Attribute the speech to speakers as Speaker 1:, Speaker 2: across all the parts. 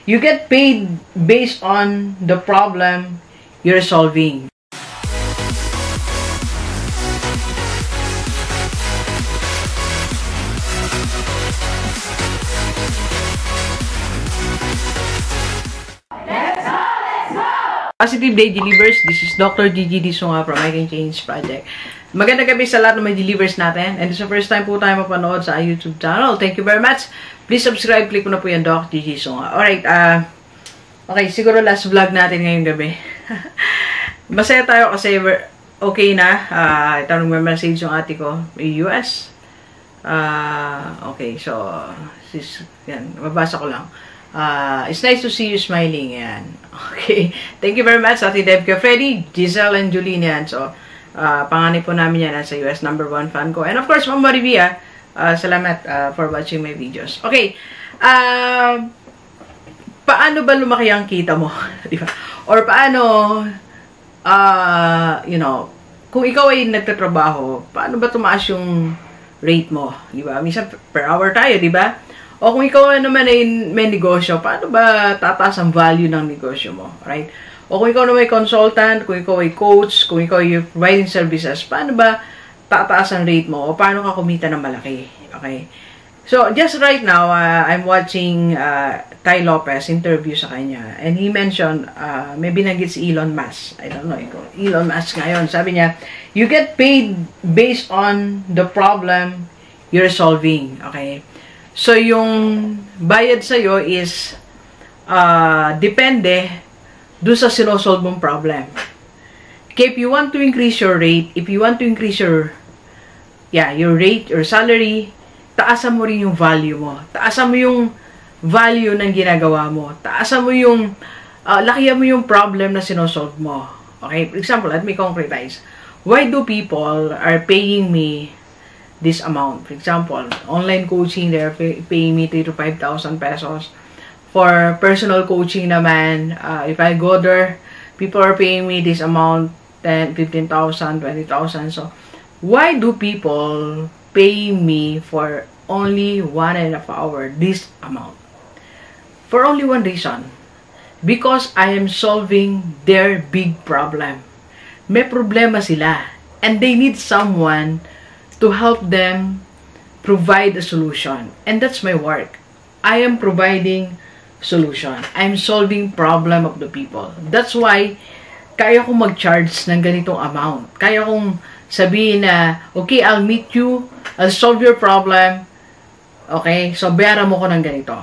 Speaker 1: You get paid based on the problem you're solving. Positive Day Delivers. This is Dr. Gigi Disunga from I Can Change Project. Magandang gabi sa lahat ng mga delivers natin. And this is the first time po tayo mapanood sa YouTube channel. Thank you very much. Please subscribe. Click mo na po yan, Doc Gigi Disunga. Alright, okay, siguro last vlog natin ngayong gabi. Masaya tayo kasi okay na. Itanong may message yung ate ko. US. Okay, so, yan, mabasa ko lang. It's nice to see you smiling. Yan. Okay. Thank you very much, Ate Debka, Freddy, Giselle, and Julene. Yan. So, panganay po namin yan sa US #1 fan ko. And of course, Ma'am Marivia, salamat for watching my videos. Okay. Paano ba lumaki ang kita mo? Diba? Or paano, you know, kung ikaw ay nagtatrabaho, paano ba tumaas yung rate mo? Diba? Minsan per hour tayo, diba? O kung ikaw naman ay may negosyo, paano ba tataas ang value ng negosyo mo? Right? O kung ikaw naman ay consultant, kung ikaw ay coach, kung ikaw ay providing services, paano ba tataas ang rate mo? O paano ka kumita ng malaki? Okay? So, just right now, I'm watching Ty Lopez interview sa kanya. And he mentioned, maybe nagit si Elon Musk. I don't know, Elon Musk ngayon. Sabi niya, you get paid based on the problem you're solving. Okay? So, yung bayad sa'yo is depende doon sa sinosolve mong problem. Okay, if you want to increase your rate, if you want to increase your rate, your salary, taasan mo rin yung value mo. Taasan mo yung value ng ginagawa mo. Taasan mo yung, lakihan mo yung problem na sinosolve mo. Okay, for example, let me concretize. Why do people are paying me this amount? For example, online coaching, they're paying me 3,000 to 5,000 pesos. For personal coaching naman, if I go there, people are paying me this amount, 10,000, 15,000, 20,000. So, why do people pay me for only 1.5 hours this amount? For only one reason. Because I am solving their big problem. May problema sila. And they need someone to help them provide a solution. And that's my work. I am providing solution. I'm solving problem of the people. That's why, kaya kong mag-charge ng ganitong amount. Kaya kong sabihin na, okay, I'll meet you, I'll solve your problem, okay, so bayaran mo ko ng ganito.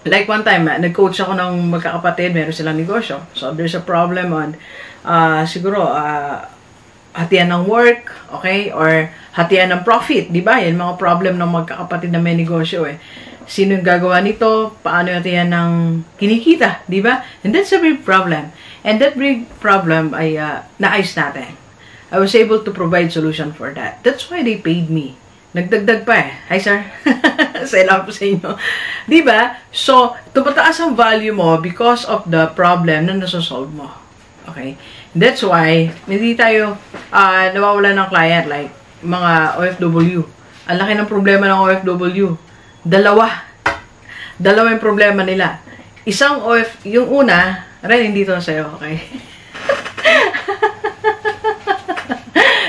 Speaker 1: Like one time, nag-coach ako ng magkakapatid, meron silang negosyo. So there's a problem on, siguro, hatian ng work, okay, or hatian ng profit, di ba? Yan mga problem ng magkakapatid na may negosyo eh. Sino yung gagawa nito? Paano hatian ng kinikita, di ba? And that's a big problem. And that big problem ay naayos natin. I was able to provide solution for that. That's why they paid me. Nagdagdag pa eh. Hi, sir. Salamat po sa inyo. Di ba? So, tumataas ang value mo because of the problem na nasosolve mo. Okay? That's why, hindi tayo nawawalan ng client like mga OFW. Ang laki ng problema ng OFW. Dalawa yung problema nila. Isang yung una, rin hindi to sa'yo, okay?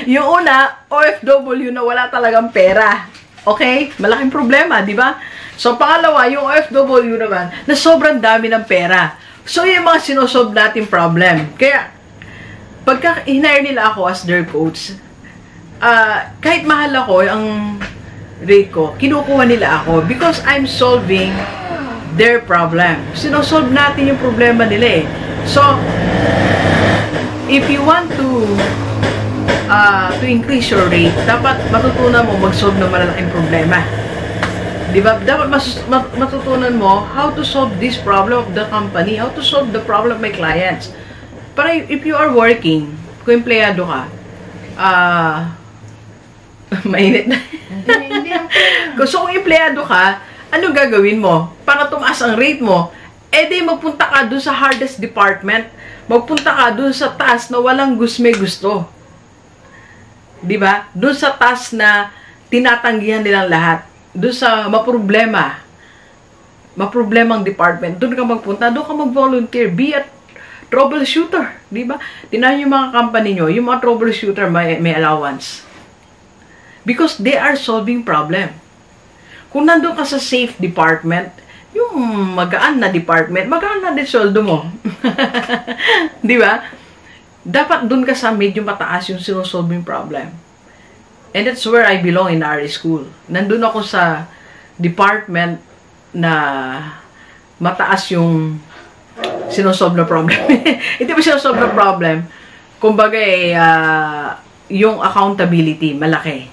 Speaker 1: Yung una, OFW na wala talagang pera. Okay? Malaking problema, di ba? So, pangalawa, yung OFW naman, na sobrang dami ng pera. So, yung mga sinosolve natin problem. Kaya, pagka hinire nila ako as their coach, kahit mahal ako, ang rate ko, kinukuha nila ako because I'm solving their problem. Sinosolve natin yung problema nila eh. So, if you want to increase your rate, dapat matutunan mo mag-solve ng malalaking problema. Diba? Dapat matutunan mo how to solve this problem of the company, how to solve the problem of my clients. Para if you are working, kung empleyado ka, mainit na. So, kung empleyado ka, anong gagawin mo? Para tumaas ang rate mo, di magpunta ka doon sa hardest department. Magpunta ka doon sa task na walang may gusto. Diba? Doon sa task na tinatanggihan nilang lahat. Doon sa maproblema. maproblemang department, doon ka magpunta, doon ka mag-volunteer, be a troubleshooter, di ba? Tingnan yung mga company nyo, yung mga troubleshooter may allowance. Because they are solving problem. Kung nandun ka sa safe department, yung magaan na department, magaan na din soldo mo. Di ba? Dapat dun ka sa medyo mataas yung sinosolving problem. And that's where I belong in RE school. Nandun ako sa department na mataas yung sinosolve na problem. Hindi ba sinosolve na problem? Kumbaga yung accountability, malaki.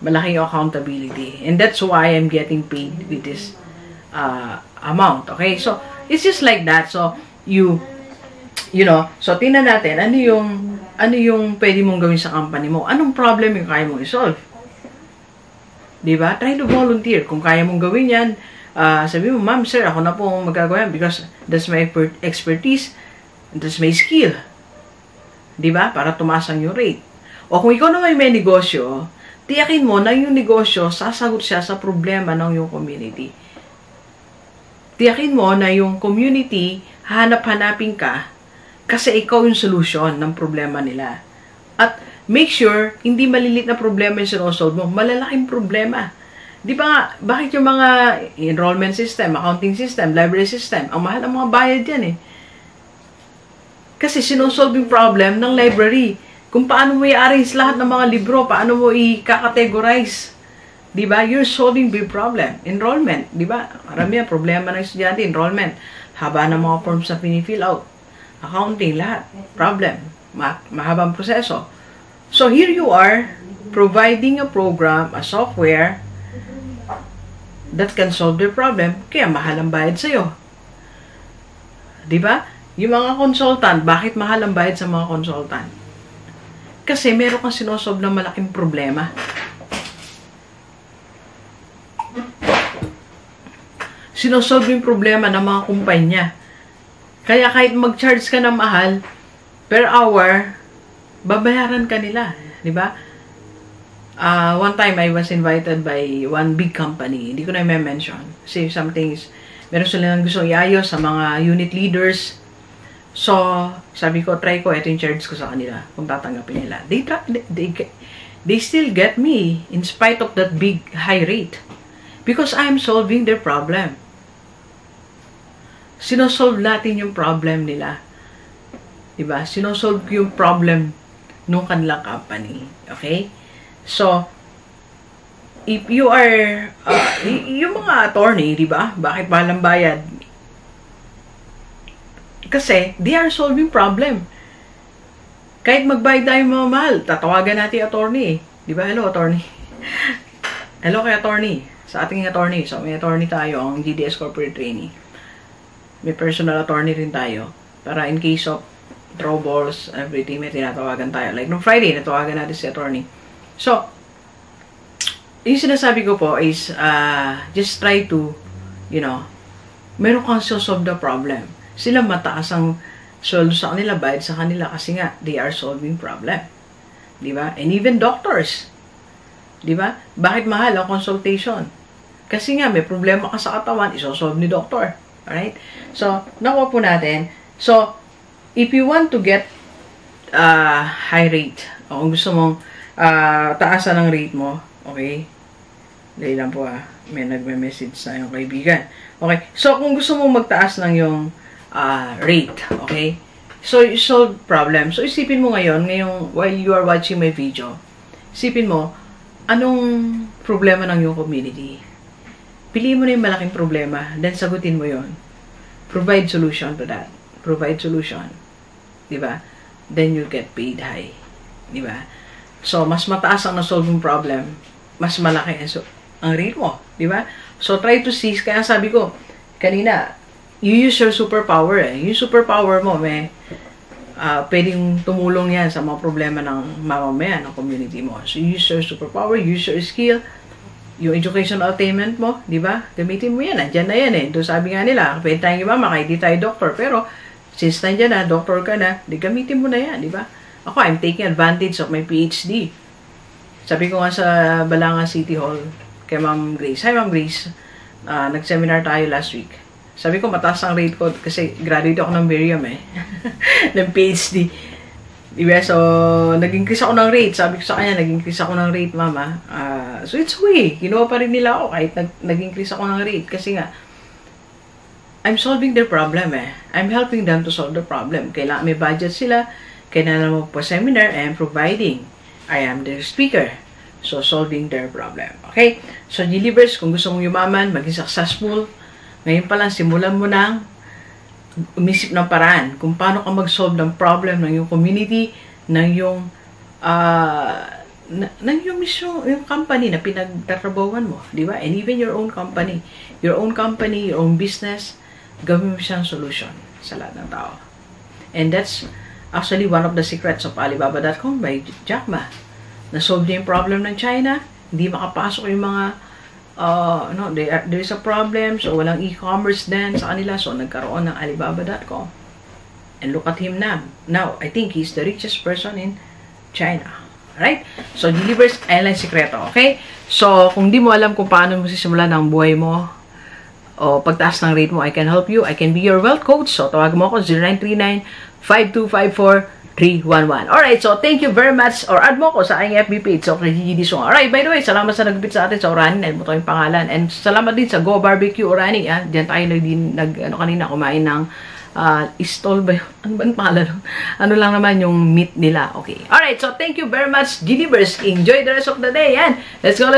Speaker 1: Malaki yung accountability. And that's why I'm getting paid with this amount. Okay? So, it's just like that. So, you know, so tingnan natin, ano yung pwede mong gawin sa company mo? Anong problem yung kaya mong i-solve? Diba? Try to volunteer. Kung kaya mong gawin yan, sabi mo, ma'am, sir, ako na po magagawa yan because that's my expertise, that's my skill. Diba? Para tumaas ang yung rate. O kung ikaw naman may negosyo, tiyakin mo na yung negosyo, sasagot siya sa problema ng yung community. Tiyakin mo na yung community, hanap-hanapin ka, kasi ikaw yung solution ng problema nila. At make sure, hindi malilit na problema yung sinosolve mo, malalaking problema. Di ba nga, bakit yung mga enrollment system, accounting system, library system, ang mahal ang mga bayad yan eh. Kasi sinosolve yung problem ng library. Kung paano mo i-arrange lahat ng mga libro, paano mo i-categorize. Di ba? You're solving big problem. Enrollment, di ba? Marami ang problema ng estudyante, enrollment. Haba ng mga forms na pinifill out. Accounting, lahat. Problem. Mahabang proseso. So, here you are, providing a program, a software, that can solve their problem, kaya mahal ang bayad sa'yo. Di ba? Yung mga consultant, bakit mahal ang bayad sa mga consultant? Kasi meron kang sinosolve ng malaking problema. Sinosolve yung problema ng mga kumpanya. Kaya kahit mag-charge ka ng mahal, per hour, babayaran ka nila. Diba? One time, I was invited by one big company. Hindi ko na i-mention. Kasi something is, meron sila nang gusto iayos sa mga unit leaders. So, sabi ko, try ko, ito yung charge ko sa kanila. Kung tatanggapin nila. They still get me in spite of that big high rate. Because I'm solving their problem. Sinosolve natin yung problem nila. Diba? Sinosolve ko yung problem nung kanilang company. Okay? So, if you are, yung mga attorney, diba? Bakit balang bayad? Kasi, they are solving problem. Kahit magbayad tayo mga mahal, tatawagan natin attorney. Diba? Hello, attorney. Hello kay attorney. Sa ating attorney. So, may attorney tayo, ang GDS Corporate Trainee. May personal attorney rin tayo. Para in case of troubles, everything, may tinatawagan tayo. Like, nung Friday, natawagan natin si attorney. So, yung sinasabi ko po is, just try to, you know, meron kang solve the problem. Sila mataas ang sweldo sa kanila, bayad sa kanila, kasi nga, they are solving problem. Diba? And even doctors. Diba? Bakit mahal ang consultation? Kasi nga, may problema ka sa katawan, isosolve ni doctor. Alright? So, nakuha po natin. So, if you want to get high rate, o kung gusto mong taasan ang rate mo, okay? Dahil lang po may nagme-message sa yung kaibigan. Okay? So, kung gusto mong magtaas ng yung rate, okay? So, you solve problem. So, isipin mo ngayon, while you are watching my video, isipin mo, anong problema ng yung community? Piliin mo na yung malaking problema, then sagutin mo yon. Provide solution to that. Provide solution. Diba? Then you get paid high. Diba? So, mas mataas ang na-solving problem, mas malaki ang rate mo. Diba? So, try to see, kaya sabi ko, kanina, you use your superpower eh. Yung superpower mo, pwedeng tumulong yan sa mga problema ng mamamayan, ng community mo. So, use your superpower, use your skill, yung educational attainment mo, di ba? Gamitin mo yan. Nandiyan na yan eh. Doon sabi nga nila, pwede tayong mama, kahit di tayo doctor. Pero, since nandiyan na, doctor ka na, di gamitin mo na yan, di ba? Ako, I'm taking advantage of my PhD. Sabi ko nga sa Balanga City Hall, kay Ma'am Grace, hi Ma'am Grace, nag-seminar tayo last week. Sabi ko, mataas ang rate ko kasi graduate ako ng Miriam eh. ng PhD. Diba? So, nag-increase ako ng rate. Sabi ko sa kanya, nag-increase ako ng rate, mama. So, it's okay. Ginawa pa rin nila ako kahit nag-increase ako ng rate. Kasi nga, I'm solving their problem eh. I'm helping them to solve the problem. Kailangan may budget sila. Kailangan mo po seminar and providing. I am their speaker. So, solving their problem. Okay? So, Delivers, kung gusto mong yumaman, maging successful, ngayon pa lang, simulan mo ng umisip ng paraan kung paano ka mag-solve ng problem ng yung community, ng yung mismo, yung company na pinagtatrabawan mo, di ba? And even your own company, your own business, gawin mo siyang solution sa lahat ng tao. And that's actually one of the secrets of Alibaba.com by Jack Ma. Na-solve niya yung problem ng China, hindi makapasok yung mga there is a problem, so walang e-commerce din sa kanila, so nagkaroon ng Alibaba.com. And look at him now. I think he's the richest person in China. Alright? So, Delivers, ayan lang sikreto. Okay? So, kung di mo alam kung paano mo sisimulan ang buhay mo, o pagtaas ng rate mo, I can help you. I can be your wealth coach. So, tawag mo ako 0939-5254-311. Alright, so thank you very much. Or add mo ko sa aking FB page. So, Gigi Song. Alright, by the way, salamat sa nag-bit sa atin sa Orani. Alam mo ito yung pangalan. And salamat din sa Go Barbecue Orani. Diyan tayo kanina kumain ng istol ba yun? Ano ba yung pangalan? Ano lang naman yung meat nila. Okay. Alright, so thank you very much, Delivers. Enjoy the rest of the day. Yan. Let's go.